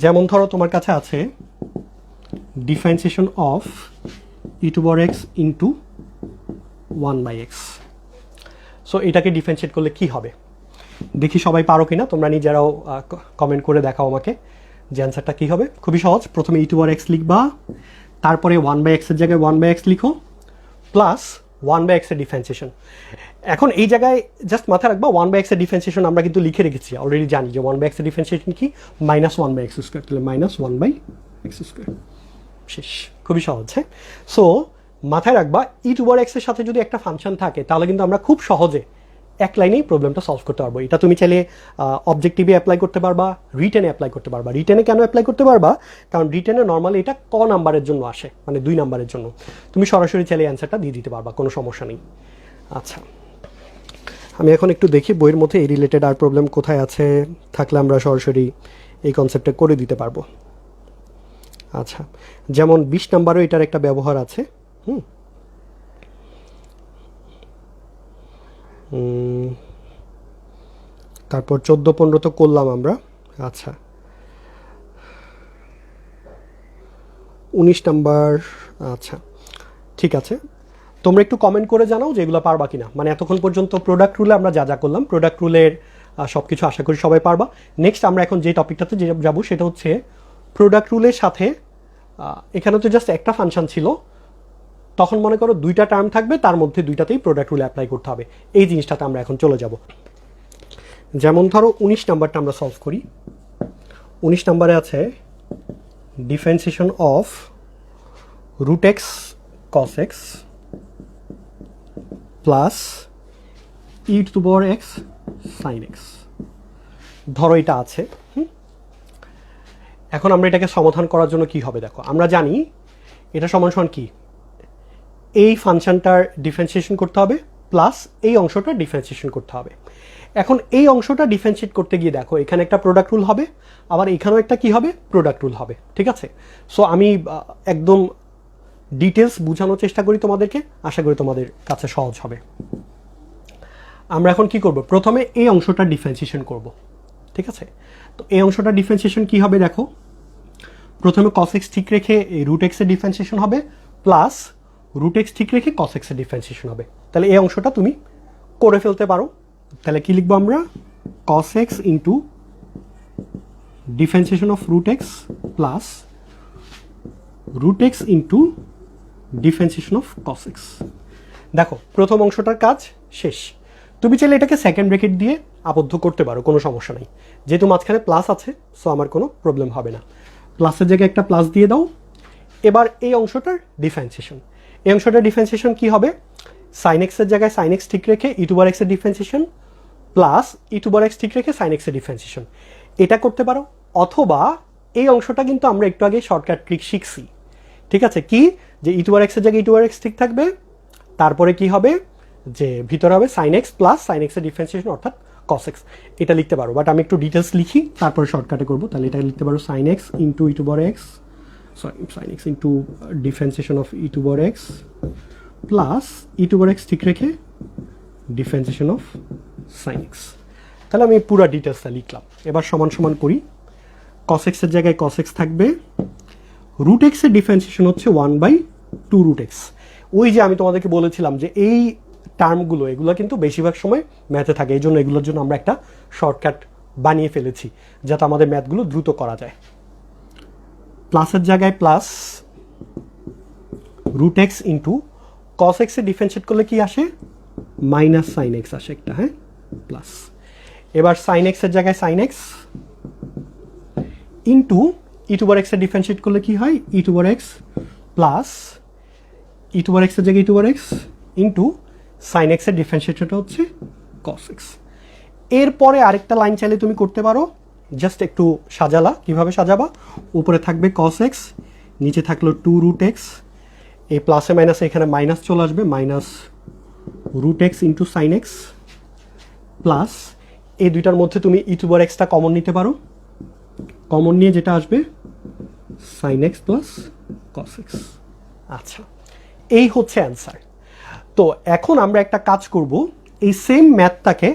যেমন ধরো তোমার কাছে আছে differentiation of e to power x into 1/x। So এটাকে ডিফারেন্সিয়েট করলে কি হবে দেখি সবাই পারো কিনা, তোমরা নিজেরাও কমেন্ট করে দেখাও আমাকে যে অ্যান্সারটা কী হবে। খুবই সহজ, প্রথমে ই টু পাওয়ার এক্স লিখবা, তারপরে 1/x এর জায়গায় 1/x লিখো, প্লাস 1/x এর ডিফারেন্সিয়েশন। এখন এই জায়গায় জাস্ট মাথায় রাখবা 1/x এর ডিফারেন্সিয়েশন আমরা কিন্তু লিখে রেখেছি, অলরেডি জানি যে 1/x এর ডিফারেন্সিয়েশন কি, -1/x², তাহলে -1/x²। শেষ। খুবই সহজ। হ্যাঁ, সো মাথায় রাখবা ই টু পাওয়ার এক্স এর সাথে যদি একটা ফাংশন থাকে তাহলে কিন্তু আমরা খুব সহজে এক লাইনেই প্রবলেমটা সলভ করতে পারবো। এটা তুমি চাইলে অবজেক্টিভে অ্যাপ্লাই করতে পারবা, রিটেনে অ্যাপ্লাই করতে পারবা। রিটেনে কেন অ্যাপ্লাই করতে পারবা, কারণ রিটেনে নর্মালি এটা ক নাম্বারের জন্য আসে, মানে 2 নাম্বারের জন্য। তুমি সরাসরি চাইলে অ্যান্সারটা দিয়ে দিতে পারবা, কোনো সমস্যা নেই। আচ্ছা, আমি এখন একটু দেখি বইয়ের মধ্যে এই রিলেটেড আর প্রবলেম কোথায় আছে, থাকলে আমরা সরাসরি এই কনসেপ্টটা করে দিতে পারবো। আচ্ছা, যেমন 20 নাম্বারও এটার একটা ব্যবহার আছে। তারপর 14-15 তো করলাম আমরা। আচ্ছা, 19 নাম্বার। আচ্ছা ঠিক আছে, তোমরা একটু কমেন্ট করে জানাও যে এগুলো পারবা কিনা। মানে এতক্ষণ পর্যন্ত প্রোডাক্ট রুলে আমরা যা যা করলাম, প্রোডাক্ট রুলের সব কিছু আশা করি সবাই পারবা। নেক্সট আমরা এখন যে টপিকটাতে যাবো সেটা হচ্ছে প্রোডাক্ট রুলের সাথে, এখানে তো জাস্ট একটা ফাংশন ছিল, তখন মনে করো 2টা টার্ম থাকবে, তার মধ্যে 2টাতেই প্রোডাক্ট রুল অ্যাপ্লাই করতে হবে। এই জিনিসটাতে আমরা এখন চলে যাব। যেমন ধরো 19 নাম্বারটা আমরা সলভ করি। 19 নাম্বারে আছে differentiation of √x cos x plus e to power x sine x. ধরো এটা আছে। এখন আমরা এটাকে সমাধান করার জন্য কি হবে দেখো, আমরা জানি এটা সমান কি, এই ফাংশনটার ডিফারেন্সিয়েশন করতে হবে প্লাস এই অংশটা ডিফারেন্সিয়েশন করতে হবে। এখন এই অংশটা ডিফারেন্সিয়েট করতে গিয়ে দেখো এখানে একটা প্রোডাক্ট রুল হবে, আবার এখানেও একটা কি হবে, প্রোডাক্ট রুল হবে। ঠিক আছে, সো আমি একদম ডিটেলস বোঝানোর চেষ্টা করি তোমাদেরকে, আশা করি তোমাদের কাছে সহজ হবে। আমরা এখন কি করব, প্রথমে এই অংশটা ডিফারেন্সিয়েশন করব। ঠিক আছে, তো এই অংশটা ডিফারেন্সিয়েশন কি হবে দেখো, প্রথমে cos x ঠিক রেখে এই √x এর ডিফারেন্সিয়েশন হবে, প্লাস √x ঠিক রেখে cos x এর ডিফারেন্সিয়েশন হবে। তাহলে এই অংশটা তুমি করে ফেলতে পারো। তাহলে কি লিখবো আমরা, cos x into differentiation of √x plus √x into differentiation of cos x। দেখো প্রথম অংশটার কাজ শেষ। তুমি চাইলে এটাকে সেকেন্ড ব্র্যাকেট দিয়ে আবদ্ধ করতে পারো, কোনো সমস্যা নেই, যেহেতু মাঝখানে প্লাস আছে, সো আমার কোনো প্রবলেম হবে না। প্লাসের জায়গায় একটা প্লাস দিয়ে দাও। এবার এই অংশটার ডিফারেন্সিয়েশন, এই অংশটার ডিফারেন্সিয়েশন কি হবে, সাইন এক্সের জায়গায় সাইন এক্স ঠিক রেখে ই টু পাওয়ার এক্সের differentiation plus e to power x ঠিক রেখে সাইন এক্সের ডিফারেন্সিয়েশন, এটা করতে পারো। অথবা এই অংশটা কিন্তু আমরা একটু আগে শর্টকাট ট্রিক শিখছি। ঠিক আছে, কি যে ই টু পাওয়ার এক্সের জায়গায় ই টু পাওয়ার এক্স ঠিক থাকবে, তারপরে কি হবে যে ভিতরে হবে সাইন এক্স প্লাস সাইন এক্সের ডিফারেন্সিয়েশন অর্থাৎ cos x। এটা লিখতে পারো, বাট আমি একটু ডিটেলস লিখি তারপরে শর্টকাটে করবো। তাহলে এটা লিখতে পারো sine x into e to power x, sorry sine x into differentiation of e to power x plus e to power x ঠিক রেখে ডিফারেন্সিয়েশন অফ সাইন এক্স। তাহলে আমি পুরো ডিটেলসটা লিখলাম। এবার সমান সমান করি, cos x এর জায়গায় cos x থাকবে, √x এর ডিফারেন্সিয়েশন হচ্ছে 1/2√x। ওই যে আমি তোমাদেরকে বলেছিলাম যে এই টার্মগুলো এগুলো কিন্তু বেশিরভাগ সময় ম্যাথে থাকে, এই জন্য এগুলোর জন্য আমরা একটা শর্টকাট বানিয়ে ফেলেছি যাতে আমাদের ম্যাথগুলো দ্রুত করা যায়। প্লাসের জায়গায় plus √x into cos x এর ডিফারেন্সিয়েট করলে কি আসে, মাইনাস সাইন এক্স আসে একটা, হ্যাঁ প্লাস। এবার সাইন এক্সের জায়গায় sign x into e to power x এর ডিফারেন্সিয়েট করলে কি হয়, ই to power x plus e to power x এর জায়গায় ই to power x into sine x এর ডিফারেন্সিয়েটরটা হচ্ছে cos x। এরপরে আরেকটা লাইন চাইলে তুমি করতে পারো, জাস্ট একটু সাজালা, কিভাবে সাজাবা, উপরে থাকবে cos x, নিচে থাকলো 2√x, এই প্লাসে মাইনাসে এখানে মাইনাস চলে আসবে, minus root x into sine x plus এই দুইটার মধ্যে তুমি ই টু পাওয়ার এক্সটা কমন নিতে পারো, কমন নিয়ে যেটা আসবে sine x plus cos x. আচ্ছা, এই হচ্ছে অ্যান্সার। তো এখন আমরা একটা কাজ করব, এই সেম ম্যাথটাকে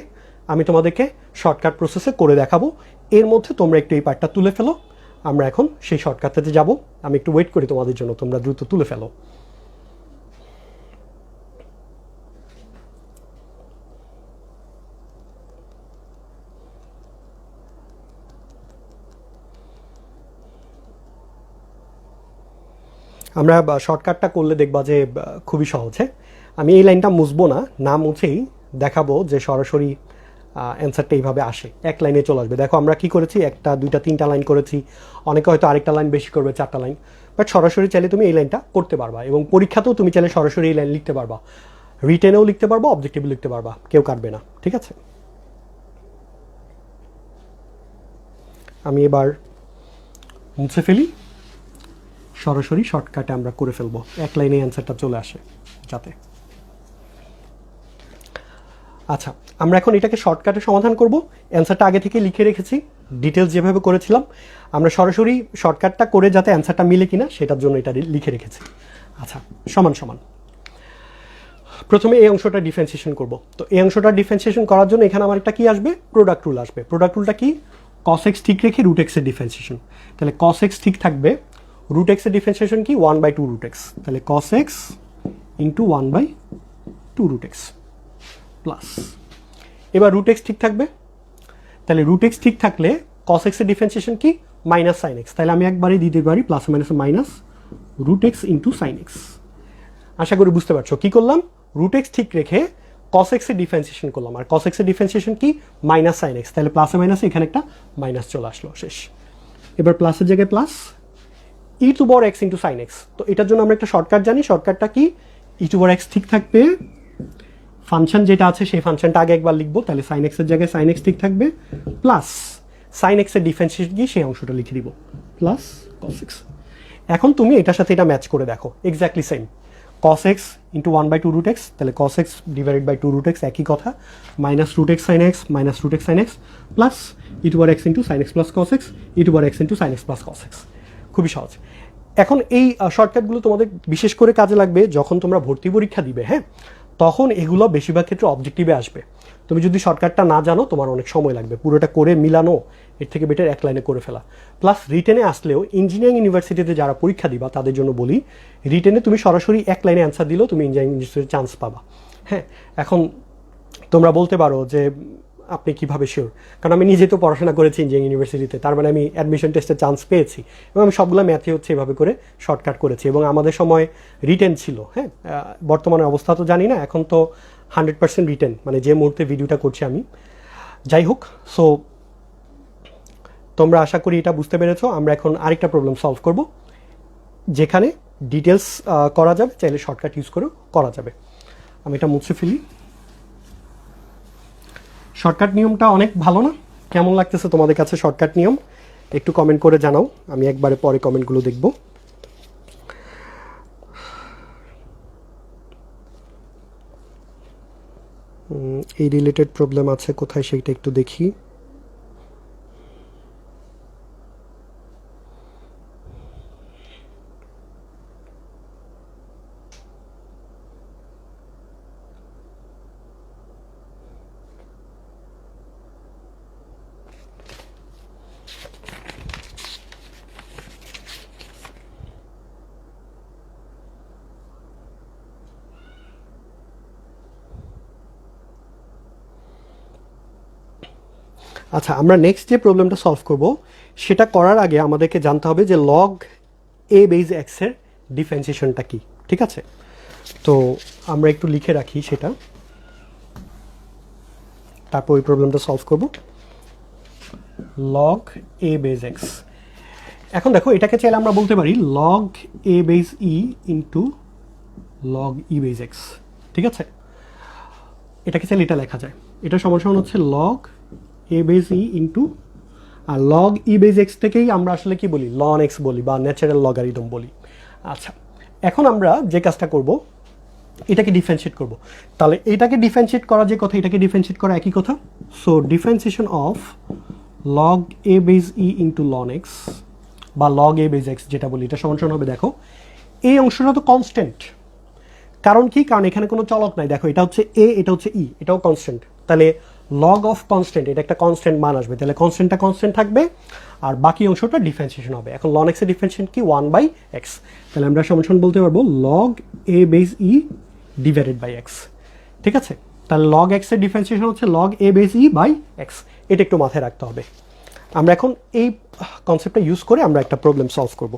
আমি তোমাদেরকে শর্টকাট প্রসেসে করে দেখাবো, এর মধ্যে তোমরা একটু এই পার্টটা তুলে ফেলো, আমরা এখন সেই শর্টকাটটাতে যাব। আমি একটু ওয়েট করি তোমাদের জন্য, তোমরা দ্রুত তুলে ফেলো। আমরা শর্টকাটটা করলে দেখবা যে খুবই সহজ। হ্যাঁ, আমি এই লাইনটা মুছবো না, না মুছেই দেখাবো যে সরাসরি অ্যান্সারটা এইভাবে আসে, এক লাইনে চলে আসবে। দেখো আমরা কি করেছি, একটা দুইটা তিনটা লাইন করেছি, অনেকে হয়তো আরেকটা লাইন বেশি করবে, চারটা লাইন, বাট সরাসরি চাইলে তুমি এই লাইনটা করতে পারবা, এবং পরীক্ষাতেও তুমি চাইলে সরাসরি এই লাইন লিখতে পারবা, রিটেনেও লিখতে পারবা, অবজেক্টিভে লিখতে পারবা, কেউ কাটবে না। ঠিক আছে, আমি এবার মুছে ফেলি, সরাসরি শর্টকাটে আমরা করে ফেলবো, এক লাইনে অ্যান্সারটা চলে আসে যাতে। আচ্ছা, আমরা এখন এটাকে শর্টকাটে সমাধান করব। অ্যান্সারটা আগে থেকে লিখে রেখেছি, ডিটেলস যেভাবে করেছিলাম, আমরা সরাসরি শর্টকাটটা করে যাতে অ্যান্সারটা মিলে কিনা সেটার জন্য এটা লিখে রেখেছি। আচ্ছা, সমান সমান, প্রথমে এই অংশটা ডিফারেন্সিয়েশন করব। তো এই অংশটা ডিফারেন্সিয়েশন করার জন্য এখানে আমার একটা কি আসবে, প্রোডাক্ট রুল আসবে। প্রোডাক্ট রুলটা কি, কস এক্স ঠিক রেখে রুট এক্সের ডিফারেন্সিয়েশন, তাহলে কস এক্স ঠিক থাকবে, রুট এক্সের ডিফারেন্সিয়েশন কি 1/2 রুট এক্স, তাহলে cos x into 1/2 root x plus, এবার রুট এক্স ঠিক থাকবে, তাহলে রুট এক্স ঠিক থাকলে কস এক্সের ডিফারেন্সিয়েশন কি মাইনাস সাইন এক্স, তাহলে আমি একবারই দিতে পারি plus minus minus root x into sine x. আশা করি বুঝতে পারছো কি করলাম, রুট এক্স ঠিক রেখে কস এক্সের ডিফারেন্সিয়েশন করলাম, আর কস এক্সের ডিফারেন্সিয়েশন কি মাইনাস সাইন এক্স, তাহলে প্লাসে মাইনাসে এখানে একটা মাইনাস চলে আসলো, শেষ। এবার প্লাসের জায়গায় plus e to power x into sine x. তো এটার জন্য আমরা একটা শর্টকাট জানি, শর্টকাটটা কি, ই টু পাওয়ার এক্স ঠিক থাকবে, ফাংশন যেটা আছে সেই ফাংশনটা আগে একবার লিখবো, তাহলে সাইন এক্সের জায়গায় সাইন এক্স ঠিক থাকবে, প্লাস সাইন এক্সের ডিফারেন্সিয়েশন কি সেই অংশটা লিখে দিব, প্লাস কস এক্স। এখন তুমি এটার সাথে এটা ম্যাচ করে দেখো, exactly same, cos x into 1/2 root x, তাহলে cos x divided by 2 root x, একই কথা, minus root x sine x minus root x sine x plus e to power x into sine x plus cos x, e to power x into sine x plus cos x. খুবই সহজ। এখন এই শর্টকাটগুলো তোমাদের বিশেষ করে কাজে লাগবে যখন তোমরা ভর্তি পরীক্ষা দিবে। হ্যাঁ, তখন এগুলো বেশিরভাগ ক্ষেত্রে অবজেক্টিভে আসবে। তুমি যদি শর্টকাটটা না জানো তোমার অনেক সময় লাগবে, পুরোটা করে মিলানো এর থেকে বেটার এক লাইনে করে ফেলা। প্লাস রিটেনে আসলেও ইঞ্জিনিয়ারিং ইউনিভার্সিটিতে যারা পরীক্ষা দিবা তাদের জন্য বলি, রিটেনে তুমি সরাসরি এক লাইনে অ্যান্সার দিলেও তুমি ইঞ্জিনিয়ারিং ইউনিভার্সিটিতে চান্স পাবা। হ্যাঁ, এখন তোমরা বলতে পারো যে আপনি কীভাবে শিওর, কারণ আমি নিজে তো পড়াশোনা করেছি ইঞ্জিনিয়ারিং ইউনিভার্সিটিতে, তার মানে আমি অ্যাডমিশন টেস্টে চান্স পেয়েছি, এবং আমি সবগুলো ম্যাথে হচ্ছে এভাবে করে শর্টকাট করেছি, এবং আমাদের সময় রিটেন ছিল। হ্যাঁ, বর্তমানে অবস্থা তো জানি না, এখন তো 100% রিটেন, মানে যে মুহূর্তে ভিডিওটা করছি আমি। যাই হোক, সো তোমরা আশা করি এটা বুঝতে পেরেছো। আমরা এখন আরেকটা প্রবলেম সলভ করব, যেখানে ডিটেলস করা যাবে, চাইলে শর্টকাট ইউজ করেও করা যাবে। আমি এটা মুছে ফেলি। শর্টকাট নিয়মটা অনেক ভালো না? কেমন লাগতেছে তোমাদের কাছে শর্টকাট নিয়ম? একটু কমেন্ট করে জানাও, আমি একবারে পরে কমেন্টগুলো দেখব। এই রিলেটেড প্রবলেম আছে কোথায় সেইটা একটু দেখি। আচ্ছা, আমরা নেক্সট যে প্রবলেমটা সলভ করব সেটা করার আগে আমাদেরকে জানতে হবে যে লগ এ বেজ এক্সের ডিফারেন্সিয়েশনটা কি। ঠিক আছে, তো আমরা একটু লিখে রাখি সেটা, তারপর ওই প্রবলেমটা সলভ করব। লগ এ বেজ এক্স, এখন দেখো এটাকে চাইলে আমরা বলতে পারি log a base e into log E base x. ঠিক আছে, এটাকে চাইলে এটা লেখা যায়, এটা সমান সমান হচ্ছে log a base e into, R log E base x থেকেই আমরা আসলে কি বলি, লন এক্স বলি বা ন্যাচারাল লগারিদম বলি। আচ্ছা, এখন আমরা যে কাজটা করব, এটাকে ডিফারেন্সিয়েট করব। তাহলে এটাকে ডিফারেন্সিয়েট করা যে কথা, এটাকে ডিফারেন্সিয়েট করা একই কথা। So differentiation of log a base e into ln x বা লগ এ বেজ এক্স যেটা বলি, এটা সমান সমান হবে, দেখো এই অংশটা তো কনস্ট্যান্ট। কারণ কি? কারণ এখানে কোনো চলক নাই। দেখো এটা হচ্ছে এ, এটা হচ্ছে ই, এটাও কনস্ট্যান্ট। তাহলে লগ অফ কনস্ট্যান্ট, এটা একটা কনস্ট্যান্ট মান আসবে, তাহলে কনস্ট্যান্টটা কনস্ট্যান্ট থাকবে আর বাকি অংশটা ডিফারেন্সিয়েশন হবে। এখন লন এক্সের ডিফারেন্সিয়েশন কি? 1/x। তাহলে আমরা সমান সমান বলতে পারবো log a base e divided by x. ঠিক আছে? তাহলে লগ এক্সের ডিফারেন্সিয়েশন হচ্ছে log a base e by x. এটা একটু মাথায় রাখতে হবে। আমরা এখন এই কনসেপ্টটা ইউজ করে আমরা একটা প্রবলেম সলভ করব।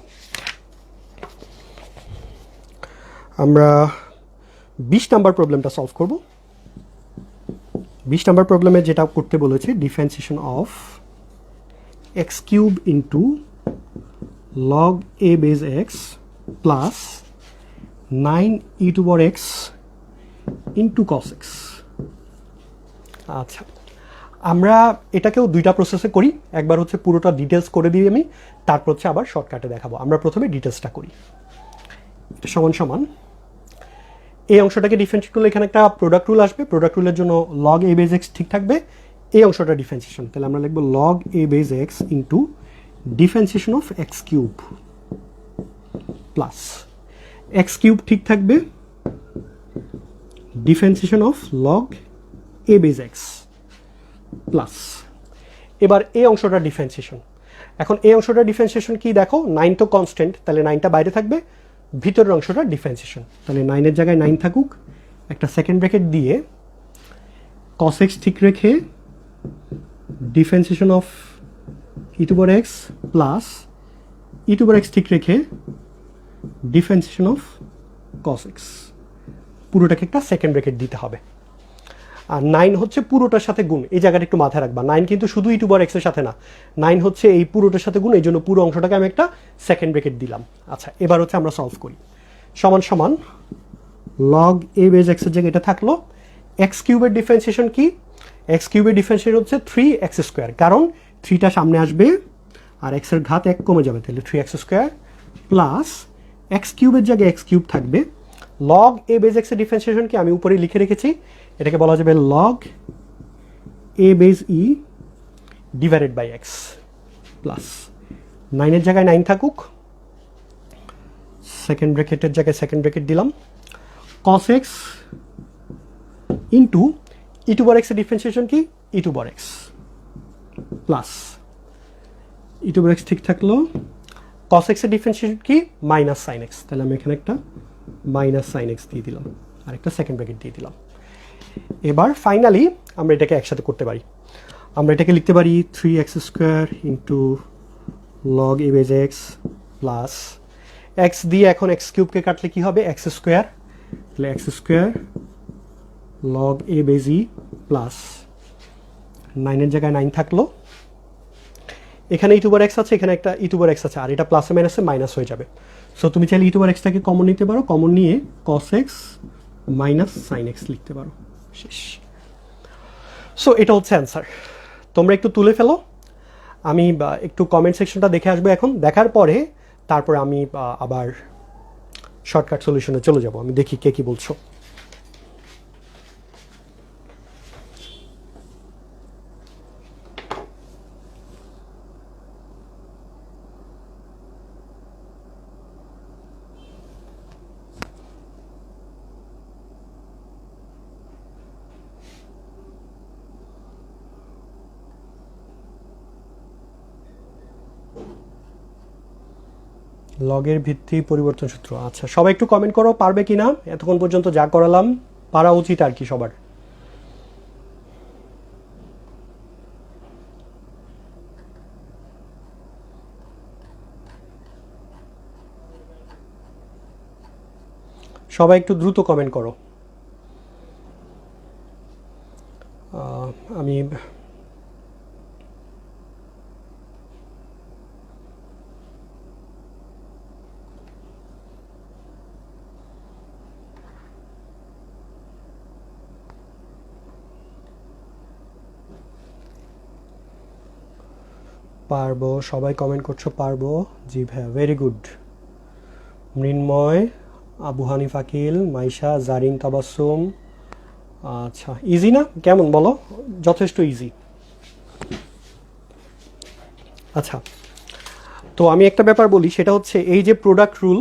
আমরা 20 নাম্বার প্রবলেমটা সলভ করব। 20 নাম্বার প্রবলেমে যেটা করতে বলেছে, differentiation of x cube into log a base x plus 9 e to power x into cos x. আচ্ছা, আমরা এটাকেও দুইটা প্রসেসে করি। একবার হচ্ছে পুরোটা ডিটেলস করে দিই আমি, তারপর হচ্ছে আবার শর্টকাটে দেখাবো। আমরা প্রথমে ডিটেলসটা করি। এটা সমান সমান এই অংশটাকে ডিফারেন্সিয়েট করলে এখানে একটা প্রোডাক্ট রুল আসবে। প্রোডাক্ট রুলের জন্য লগ এ বেজ এক্স ঠিক থাকবে, এই অংশটা ডিফারেন্সিয়েশন। তাহলে আমরা লিখবো log a base x into differentiation of x cube plus x cube ঠিক থাকবে, differentiation of log a base x plus, এবার এই অংশটা ডিফারেন্সিয়েশন। এখন এই অংশটা ডিফারেন্সিয়েশন কি? দেখো 9 তো কনস্ট্যান্ট, তাহলে 9টা বাইরে থাকবে, ভিতরের অংশটা ডিফারেন্সিয়েশন। তাহলে 9-এর জায়গায় 9 থাকুক, একটা সেকেন্ড ব্র্যাকেট দিয়ে cos x ঠিক রেখে differentiation of e to power x plus e to power x ঠিক রেখে ডিফারেন্সিয়েশন অফ cos x, পুরোটাকে একটা সেকেন্ড ব্র্যাকেট দিতে হবে। আর 9 হচ্ছে পুরোটার সাথে গুণ, এই জায়গাটা একটু মাথায় রাখবা। 9 কিন্তু শুধু ই টু পাওয়ার এক্সের সাথে না, 9 হচ্ছে এই পুরোটার সাথে গুণ, এই জন্য পুরো অংশটাকে আমি একটা সেকেন্ড ব্র্যাকেট দিলাম। আচ্ছা, এবার হচ্ছে আমরা সলভ করি। সমান সমান লগ এ বেজ এক্সের জায়গায় এটা থাকলো। এক্স কিউবের ডিফারেন্সিয়েশন কি? এক্স কিউবের ডিফারেন্সিয়েশন হচ্ছে 3x স্কোয়ার, কারণ 3টা সামনে আসবে আর এক্সের ঘাত 1 কমে যাবে, তাহলে 3x স্কোয়ার প্লাস এক্স কিউবের জায়গায় এক্স কিউব থাকবে। লগ এ বেজ এক্সের ডিফারেন্সিয়েশন কি আমি উপরে লিখে রেখেছি, এটাকে বলা যাবে log a base e divided by x plus 9-এর জায়গায় 9 থাকুক, সেকেন্ড ব্র্যাকেটের জায়গায় সেকেন্ড ব্র্যাকেট দিলাম, cos x into e to power এক্সের ডিফারেন্সিয়েশন কি? E to power x plus e to power x ঠিক থাকলো, cos x এর ডিফারেন্সিয়েশন কি? Minus sine x. তাহলে আমি এখানে একটা মাইনাস সাইন এক্স দিয়ে দিলাম আর একটা সেকেন্ড ব্র্যাকেট দিয়ে দিলাম। এবার ফাইনালি আমরা এটাকে একসাথে করতে পারি। আমরা এটাকে লিখতে পারি 3x square into log a base x plus x দিয়ে এখন এক্স কিউবকে কাটলে কি হবে? এক্স স্কোয়ার, তাহলে x square log a base E plus 9-এর জায়গায় 9 থাকলো, এখানে ই টু পাওয়ার এক্স আছে, এখানে একটা ই টু পাওয়ার এক্স আছে, আর এটা প্লাসে মাইনাসে মাইনাস হয়ে যাবে। সো তুমি চাইলে ই টু পাওয়ার এক্সটাকে কমন নিতে পারো, কমন নিয়ে cos x minus sine x লিখতে পারো, শেষ। সো এটা হচ্ছে অ্যান্সার। তোমরা একটু তুলে ফেলো, আমি একটু কমেন্ট সেকশনটা দেখে আসবো এখন। দেখার পরে তারপরে আমি আবার শর্টকাট সলিউশনে চলে যাব। আমি দেখি কে কি বলছো। লগের ভিত্তি পরিবর্তন সূত্র। আচ্ছা, সবাই একটু কমেন্ট করো পারবে কিনা। এতক্ষণ পর্যন্ত যা করালাম পারা উচিত আর কি সবার। সবাই একটু দ্রুত কমেন্ট করো। আমি পারবো, সবাই কমেন্ট করছো পারবো। জি ভাইয়া, ভেরি গুড। মৃন্ময়, আবু হানিফ আকিল, মাইশা, জারিন, তাবাসসুম। আচ্ছা, ইজি না? কেমন বলো? যথেষ্ট ইজি। আচ্ছা, তো আমি একটা ব্যাপার বলি, সেটা হচ্ছে এই যে প্রোডাক্ট রুল,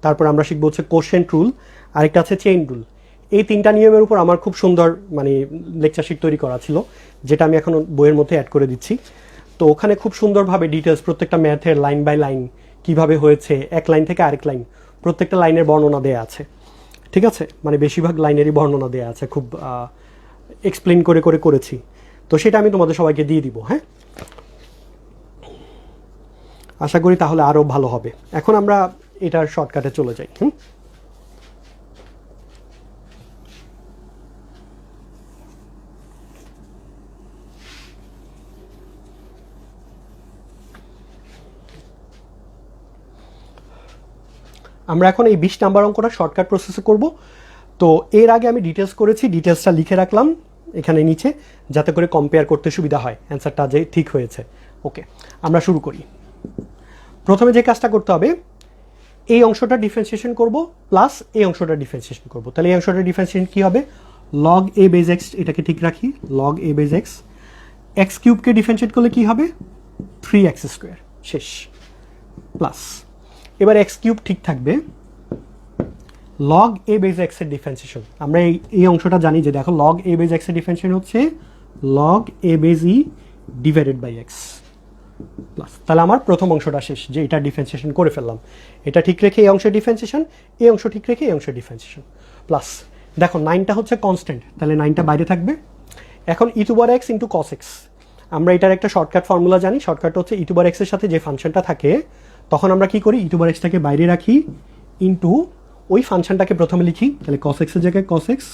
তারপর আমরা শিখবো হচ্ছে কোশেন্ট রুল, আরেকটা আছে চেইন রুল। এই তিনটা নিয়মের উপর আমার খুব সুন্দর মানে লেকচার শিট তৈরি করা ছিল, যেটা আমি এখন বইয়ের মধ্যে অ্যাড করে দিচ্ছি। তো ওখানে খুব সুন্দরভাবে ডিটেলস প্রত্যেকটা ম্যাথের লাইন বাই লাইন কিভাবে হয়েছে, এক লাইন থেকে আরেক লাইন প্রত্যেকটা লাইনের বর্ণনা দেয়া আছে। ঠিক আছে, মানে বেশিরভাগ লাইনেরই বর্ণনা দেয়া আছে, খুব এক্সপ্লেন করে করে করেছি। তো সেটা আমি তোমাদের সবাইকে দিয়ে দিব। হ্যাঁ, আশা করি তাহলে আরও ভালো হবে। এখন আমরা এটার শর্টকাটে চলে যাই। আমরা এখন এই 20 নাম্বার অঙ্কটা শর্টকাট প্রসেসে করব। তো এর আগে আমি ডিটেলস করেছি, ডিটেলসটা লিখে রাখলাম এখানে নিচে, যাতে করে কম্পেয়ার করতে সুবিধা হয় অ্যান্সারটা যে ঠিক হয়েছে। ওকে, আমরা শুরু করি। প্রথমে যে কাজটা করতে হবে, এই অংশটা ডিফারেন্সিয়েশন করব প্লাস এই অংশটা ডিফারেন্সিয়েশন করব। তাহলে এই অংশটা ডিফারেন্সিয়েশন কী হবে? লগ এ বেজ এক্স, এটাকে ঠিক রাখি, log a base x. X কিউবকে differentiate করলে কী হবে? 3x স্কোয়ার, শেষ। প্লাস এবার এক্স কিউব ঠিক থাকবে, লগ এ বেজ এক্সের ডিফারেন্সিয়েশন। আমরা এই অংশটা জানি যে দেখো, লগ এ বেজ এক্সের ডিফারেন্সিয়েশন হচ্ছে log a base e divided by x plus. তাহলে আমার প্রথম অংশটা শেষ, যে এটা ডিফারেন্সিয়েশন করে ফেললাম। এটা ঠিক রেখে এই অংশের ডিফারেন্সিয়েশন, এই অংশ ঠিক রেখে এই অংশের ডিফারেন্সিয়েশন প্লাস। দেখো 9টা হচ্ছে কনস্ট্যান্ট, তাহলে 9টা বাইরে থাকবে। এখন ই টু বার এক্স ইন্টু কস এক্স, আমরা এটার একটা শর্টকাট ফর্মুলা জানি। শর্টকাটটা হচ্ছে ই টু বার এক্সের সাথে যে ফাংশনটা থাকে, তখন আমরা কি করি, ই টু বার এক্সটাকে বাইরে রাখি, ইন্টু ওই ফাংশনটাকে প্রথমে লিখি। তাহলে কস এক্সের জায়গায় কস এক্স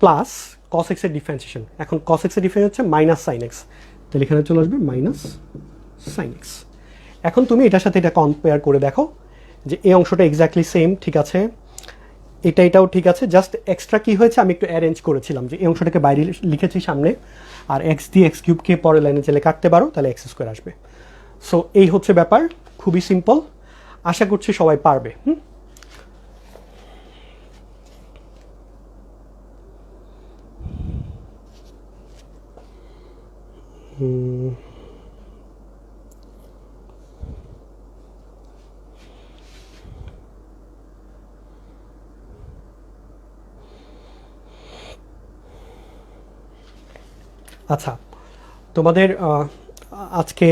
প্লাস কস এক্সের ডিফারেন্সিয়েশন। এখন কস এক্সের ডিফারেন্স হচ্ছে মাইনাস সাইন এক্স, তাহলে এখানে চলে আসবে মাইনাস সাইন এক্স। এখন তুমি এটার সাথে এটা কম্পেয়ার করে দেখো যে এই অংশটা এক্স্যাক্টলি সেম, ঠিক আছে, এটাও ঠিক আছে। জাস্ট এক্সট্রা কি হয়েছে, আমি একটু অ্যারেঞ্জ করেছিলাম, যে এই অংশটাকে বাইরে লিখেছি সামনে, আর এক্স দিয়ে এক্স কিউবকে পরের লাইনে চাইলে কাটতে পারো, তাহলে এক্স স্কোয়ার আসবে। সো এই হচ্ছে ব্যাপার, খুবই সিম্পল, আশা করছি সবাই পারবে। আচ্ছা, তোমাদের আজকে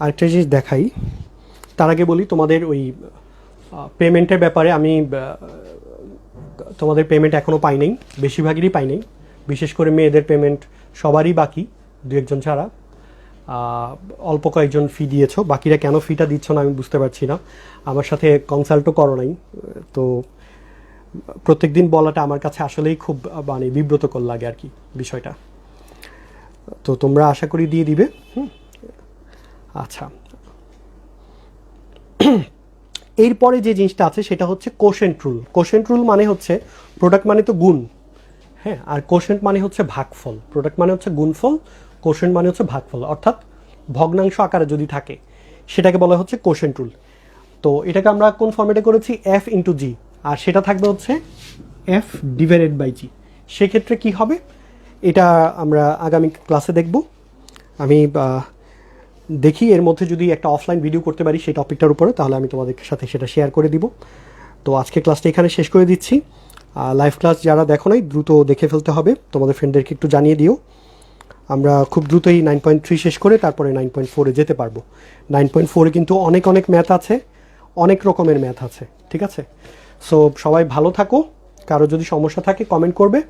আরেকটা জিনিস দেখাই, তার আগে বলি তোমাদের ওই পেমেন্টের ব্যাপারে। আমি তোমাদের পেমেন্ট এখনও পাই নাই, বেশিরভাগেরই পাই নাই, বিশেষ করে মেয়েদের পেমেন্ট সবারই বাকি, দু একজন ছাড়া। অল্প কয়েকজন ফি দিয়েছো, বাকিরা কেন ফিটা দিচ্ছ না আমি বুঝতে পারছি না। আমার সাথে কনসাল্টও করো নাই, তো প্রত্যেক দিন বলাটা আমার কাছে আসলেই খুব মানে বিব্রতকর লাগে আর কি বিষয়টা। তো তোমরা আশা করি দিয়ে দিবে। আচ্ছা, এরপরে যে জিনিসটা আছে সেটা হচ্ছে কোশেন্ট রুল। কোশেন্ট রুল মানে হচ্ছে, প্রোডাক্ট মানে তো গুণ, হ্যাঁ, আর কোশেন্ট মানে হচ্ছে ভাগফল। প্রোডাক্ট মানে হচ্ছে গুণফল, কোশেন্ট মানে হচ্ছে ভাগফল, অর্থাৎ ভগ্নাংশ আকারে যদি থাকে সেটাকে বলা হচ্ছে কোশেন্ট রুল। তো এটাকে আমরা কোন ফর্মেটে করেছি, এফ ইন্টু জি, আর সেটা থাকবে হচ্ছে এফ ডিভাইডেড বাই জি। সেক্ষেত্রে কি হবে এটা আমরা আগামী ক্লাসে দেখব। আমি দেখি এর মধ্যে যদি একটা অফলাইন ভিডিও করতে পারি সেই টপিকটার উপরে, তাহলে আমি তোমাদের সাথে সেটা শেয়ার করে দিব। তো আজকে ক্লাসটা এখানে শেষ করে দিচ্ছি। লাইভ ক্লাস যারা দেখো নাই দ্রুত দেখে ফেলতে হবে, তোমাদের ফ্রেন্ডদেরকে একটু জানিয়ে দিও। আমরা খুব দ্রুতই 9.3 শেষ করে তারপরে 9.4-এ যেতে পারবো। 9.4-এ কিন্তু অনেক অনেক ম্যাথ আছে, অনেক রকমের ম্যাথ আছে, ঠিক আছে। সো সবাই ভালো থাকো, কারো যদি সমস্যা থাকে কমেন্ট করবে।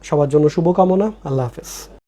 সবার জন্য শুভকামনা, আল্লাহ হাফেজ।